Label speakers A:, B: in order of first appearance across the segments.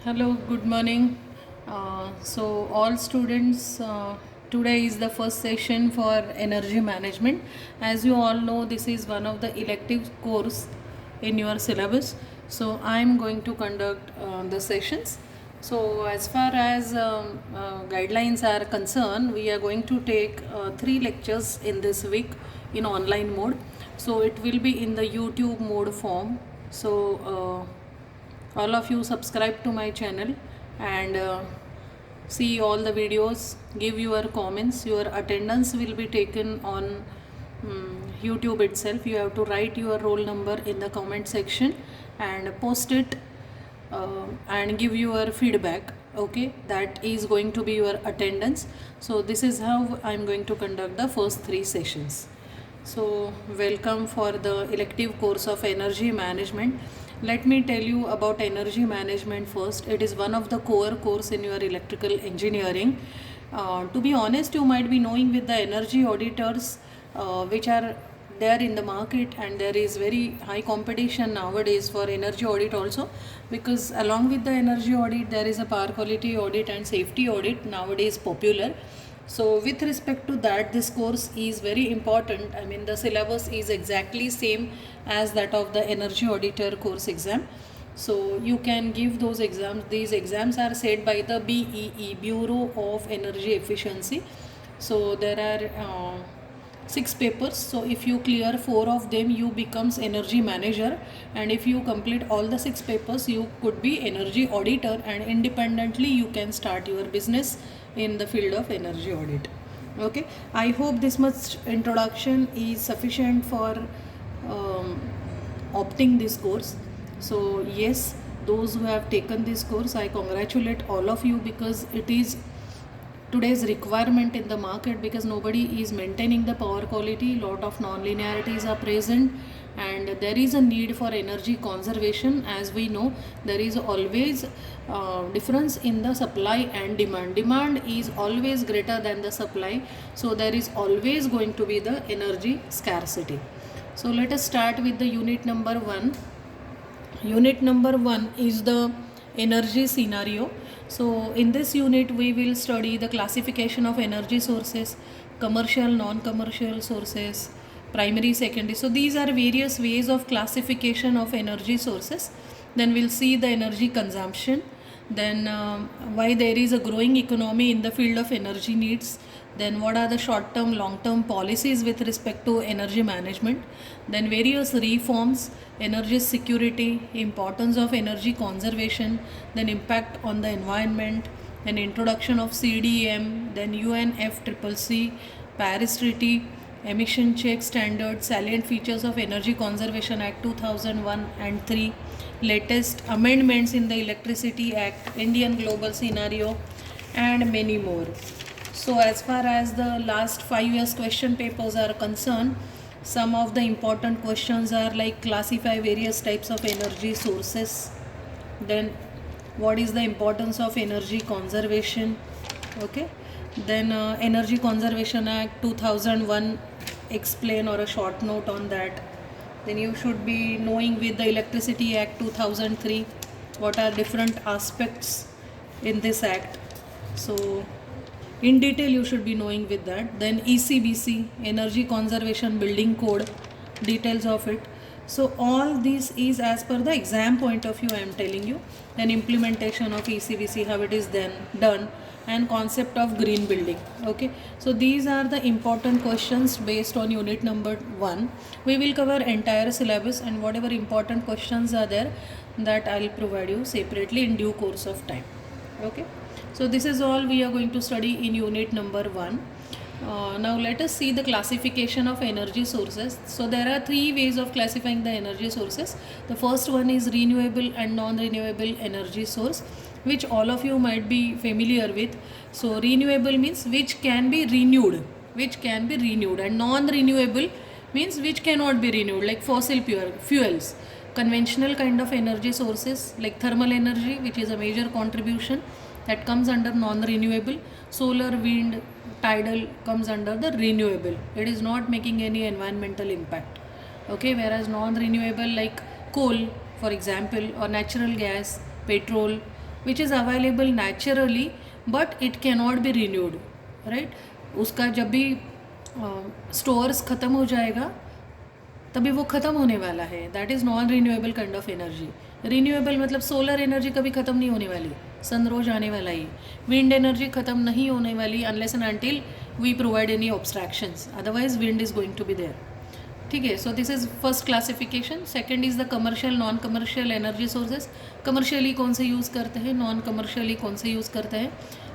A: Hello, good morning. So, all students, today is the first session for energy management. As you all know, this is one of the elective course in your syllabus. So, I am going to conduct the sessions. So, as far as guidelines are concerned, we are going to take three lectures in this week in online mode. So, it will be in the YouTube mode form. So, all of you subscribe to my channel and see all the videos, give your comments. Your attendance will be taken on YouTube itself. You have to write your roll number in the comment section and post it and give your feedback. Okay, that is going to be your attendance. So this is how I'm going to conduct the first three sessions. So, welcome for the elective course of energy management. Let me tell you about energy management first. It is one of the core course in your electrical engineering. To be honest, you might be knowing with the energy auditors which are there in the market, and there is very high competition nowadays for energy audit also, because along with the energy audit there is a power quality audit and safety audit nowadays popular. So with respect to that, this course is very important. I mean, the syllabus is exactly same as that of the energy auditor course exam. So you can give those exams. These exams are set by the BEE, Bureau of Energy Efficiency. So there are six papers. So if you clear four of them, you becomes energy manager, and if you complete all the six papers, you could be energy auditor, and independently you can start your business in the field of energy audit. Okay, I hope this much introduction is sufficient for um, opting this course. So yes, those who have taken this course, I congratulate all of you, because it is today's requirement in the market, because nobody is maintaining the power quality. Lot of non-linearities are present, and there is a need for energy conservation. As we know, there is always difference in the supply and demand is always greater than the supply, so there is always going to be the energy scarcity. So let us start with the unit number 1. Unit number 1 is the energy scenario. So in this unit we will study the classification of energy sources, commercial, non-commercial sources, primary, secondary. So these are various ways of classification of energy sources. Then we'll see the energy consumption, then why there is a growing economy in the field of energy needs, then what are the short term long term policies with respect to energy management, then various reforms, energy security, importance of energy conservation, then impact on the environment, then introduction of CDM, then UNFCCC, Paris Treaty, emission check standards, salient features of Energy Conservation Act 2001 and 3, latest amendments in the Electricity Act, Indian global scenario, and many more. So as far as the last 5 years question papers are concerned, some of the important questions are like classify various types of energy sources, then what is the importance of energy conservation, okay, then Energy Conservation Act 2001, explain or a short note on that. Then you should be knowing with the Electricity Act 2003 what are different aspects in this act. So in detail you should be knowing with that. Then ECBC, Energy Conservation Building Code, details of it. So all this is as per the exam point of view I am telling you. Then implementation of ECBC, how it is then done, and concept of green building. Okay, so these are the important questions based on unit number 1. We will cover entire syllabus, and whatever important questions are there, that I'll provide you separately in due course of time. Okay, so this is all we are going to study in unit number 1. Now let us see the classification of energy sources. So there are three ways of classifying the energy sources. The first one is renewable and non-renewable energy source, which all of you might be familiar with. So renewable means which can be renewed, and non-renewable means which cannot be renewed, like fossil fuels. Conventional kind of energy sources like thermal energy, which is a major contribution, that comes under non-renewable. Solar, wind, tidal comes under the renewable. It is not making any environmental impact. Okay, whereas non-renewable like coal, for example, or natural gas, petrol, which is available naturally but it can not be renewed, right. उसका जब भी stores ख़त्म हो जाएगा तभी वो ख़त्म होने वाला है। That is non renewable kind of energy. Renewable मतलब सोलर एनर्जी कभी ख़त्म नहीं होने वाली, सन रोज आने वाला ही। विंड एनर्जी ख़त्म नहीं होने वाली unless and until we provide any obstructions, otherwise wind is going to be there, ठीक है। So this is first classification. Second is the commercial non commercial energy sources. Commercially कौन से यूज़ करते हैं, नॉन कमर्शियली कौन से use करते हैं,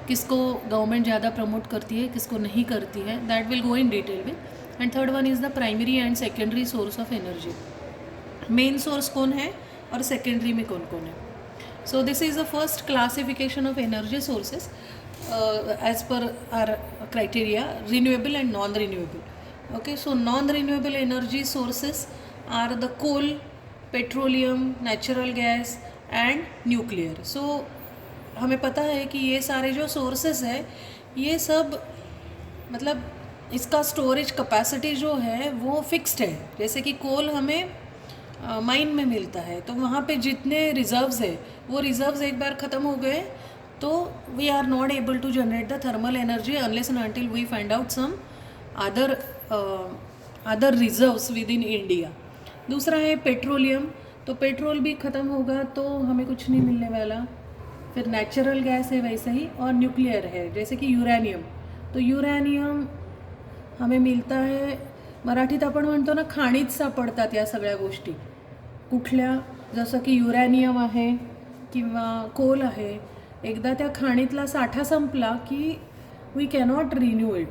A: किसको गवर्नमेंट ज़्यादा प्रमोट करती है, किसको नहीं करती है, that will go in detail with. And third one is the primary and secondary source of energy. Main source कौन है और सेकेंडरी में कौन कौन है। So this is the first classification of energy sources as per our criteria, renewable and non-renewable. Okay, so non-renewable energy sources are the coal, petroleum, natural gas and nuclear. So हमें पता है कि ये सारे जो सोर्सेस है ये सब मतलब इसका स्टोरेज कैपेसिटी जो है वो फिक्स्ड है। जैसे कि कोल हमें माइन में मिलता है, तो वहाँ पे जितने रिजर्व्स है वो रिजर्व्स एक बार ख़त्म हो गए तो we are not able to generate the thermal energy unless and until we find out some other reserves within India. दूसरा है पेट्रोलियम, तो पेट्रोल भी ख़त्म होगा तो हमें कुछ नहीं मिलने वाला। फिर नेचुरल गैस है वैसे ही, और न्यूक्लियर है जैसे कि युरेनियम। तो युरेनियम हमें मिळता आहे, मराठीत आपण म्हणतो ना खाणीत सापडतात या सगळ्या गोष्टी कुठल्या, जसं की युरेनियम आहे किंवा कोल आहे। एकदा त्या खाणीतला साठा संपला की वी कॅनॉट रिन्यू इट।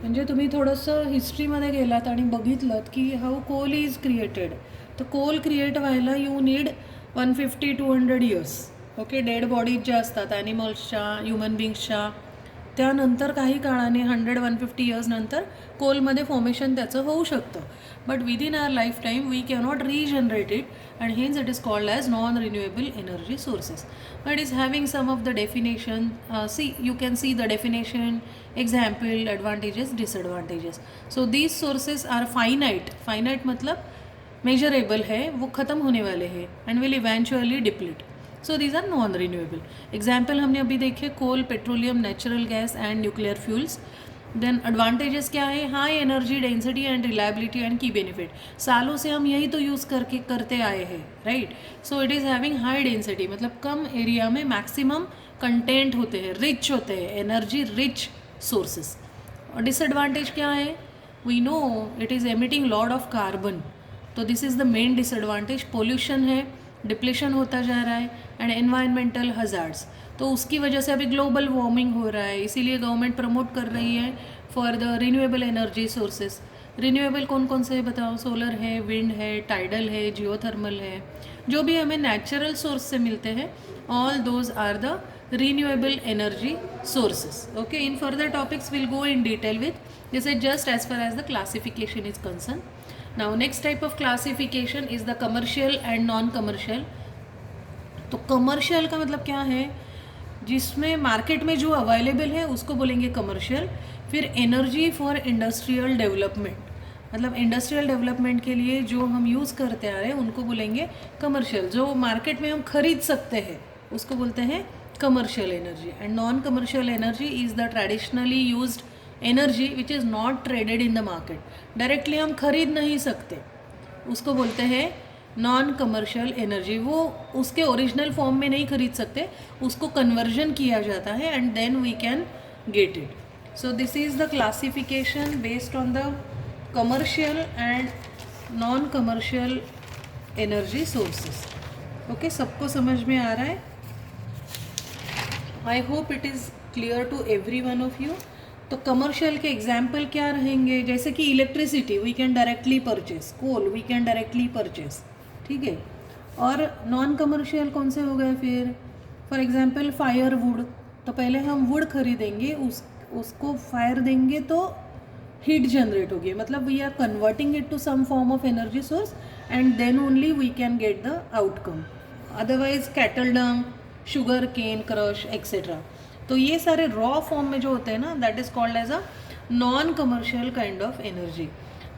A: म्हणजे तुम्ही थोडंसं हिस्ट्रीमध्ये गेलात आणि बघितलं की हाऊ कोल इज क्रिएटेड, तर कोल क्रिएट व्हायला you need 150-200 years. Okay, dead bodies ज्या असतात ॲनिमल्सच्या, ह्युमन बिंग्सच्या, त्यानंतर काही काळाने 100-150 इयर्स नंतर कोलमध्ये फॉर्मेशन त्याचं होऊ शकतं, but within our life time we cannot regenerate it and hence it is called as non renewable energy sources. It is having some of the definition. See you can see the definition, example, advantages, disadvantages. So these sources are finite. Finite मतलब measurable है, वो ख़त्म होने वाले हैं and will eventually deplete. So these are non renewable. Example हमने अभी देखे coal, petroleum, natural gas and nuclear fuels. Then advantages क्या है, high energy density and reliability and key benefit. सालों से हम यही तो यूज़ करते आए हैं, right. So it is having high density, मतलब कम एरिया में मैक्सिमम कंटेंट होते हैं, रिच होते हैं, एनर्जी रिच सोर्सेस. और डिसएडवांटेज क्या है, we know it is emitting lot of carbon. तो this is the main disadvantage. Pollution है, डिप्लेशन होता जा रहा है एंड एनवायरमेंटल हजार्ड्स. तो उसकी वजह से अभी ग्लोबल वार्मिंग हो रहा है, इसीलिए गवर्नमेंट प्रमोट कर रही है for the renewable energy sources. Renewable कौन कौन से है बताओ, सोलर है, विंड है, टाइडल है, जियोथर्मल है, जो भी हमें नेचुरल सोर्स से मिलते हैं, all those are the renewable energy sources. Okay, in further topics will go in detail with this is just as far as the classification is concern. Now next type of classification is the commercial and non-commercial. तो commercial का मतलब क्या है, जिसमें market में जो available है उसको बोलेंगे कमर्शियल. फिर एनर्जी फॉर इंडस्ट्रियल डेवलपमेंट, मतलब इंडस्ट्रियल डेवलपमेंट के लिए जो हम यूज़ करते आ रहे हैं उनको बोलेंगे कमर्शियल. जो मार्केट में हम खरीद सकते हैं उसको बोलते हैं commercial energy. And non commercial energy is the traditionally used energy which is not traded in the market. Directly हम खरीद नहीं सकते, उसको बोलते हैं नॉन कमर्शियल एनर्जी. वो उसके ओरिजिनल फॉर्म में नहीं खरीद सकते, उसको कन्वर्जन किया जाता है and then we can get it. So this is the classification based on the commercial and non commercial energy sources. Okay, सबको समझ में आ रहा है? I hope it is clear to every one of you. तो commercial के example क्या रहेंगे, जैसे कि electricity we can directly purchase, coal we can directly purchase, ठीक है. और नॉन कमर्शियल कौन से हो गए फिर, फॉर एग्जांपल फायर वुड. तो पहले हम वुड खरीदेंगे, उसको फायर देंगे तो हीट जनरेट होगी, मतलब we are converting it to some form of energy source and then only we can get the outcome. Otherwise cattle dung, sugar cane crush etcetera. तो ये सारे रॉ फॉर्म में जो होते हैं ना, that is called as a non commercial kind of energy.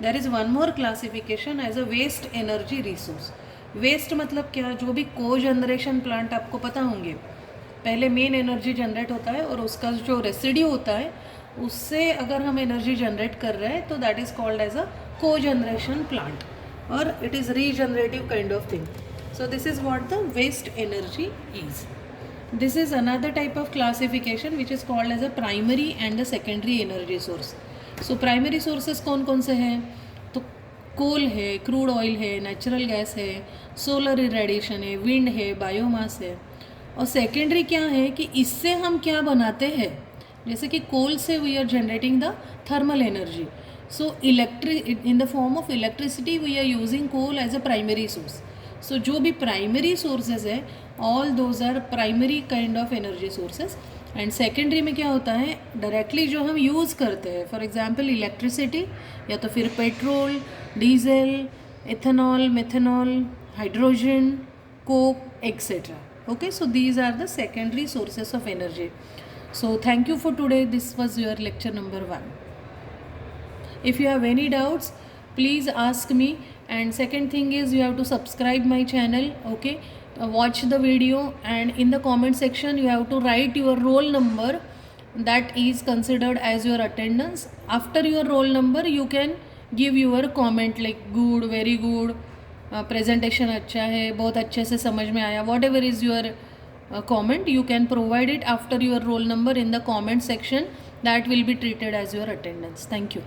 A: There is one more classification as a waste energy resource. Waste मतलब क्या, जो भी को जनरेशन प्लांट आपको पता होंगे, पहले मेन एनर्जी जनरेट होता है और उसका जो रेसिड्यू होता है उससे अगर हम एनर्जी जनरेट कर रहे हैं तो that is called as a co generation plant और it is regenerative kind of thing. So this is what the waste energy is. This is another type of classification which is called as a primary and the secondary energy source. So primary sources कौन कौन से हैं? तो coal है, crude oil है, natural gas है, solar irradiation है, wind है, बायोमास है. और सेकेंडरी क्या है कि इससे हम क्या बनाते हैं? जैसे कि कोल से we are generating the thermal energy. So in the form of electricity we are using coal as a primary source. So जो भी प्राइमरी सोर्सेज है all those are primary kind of energy sources. And secondary में क्या होता है? Directly जो हम use करते हैं, फॉर एग्जांपल इलेक्ट्रिसिटी या तो फिर petrol, diesel, ethanol, methanol, hydrogen, Coke etcetera. Okay, so these are the secondary sources of energy. So thank you for today. This was your lecture number 1. If you have any doubts, please ask me. And second thing is you have to subscribe my channel. Okay, watch the video and in the comment section you have to write your roll number that is considered as your attendance. After your roll number you can give your comment like good, very good, presentation अच्छा है, बहुत अच्छे से समझ में आया, whatever is your comment you can provide it after your roll number in the comment section. That will be treated as your attendance. Thank you.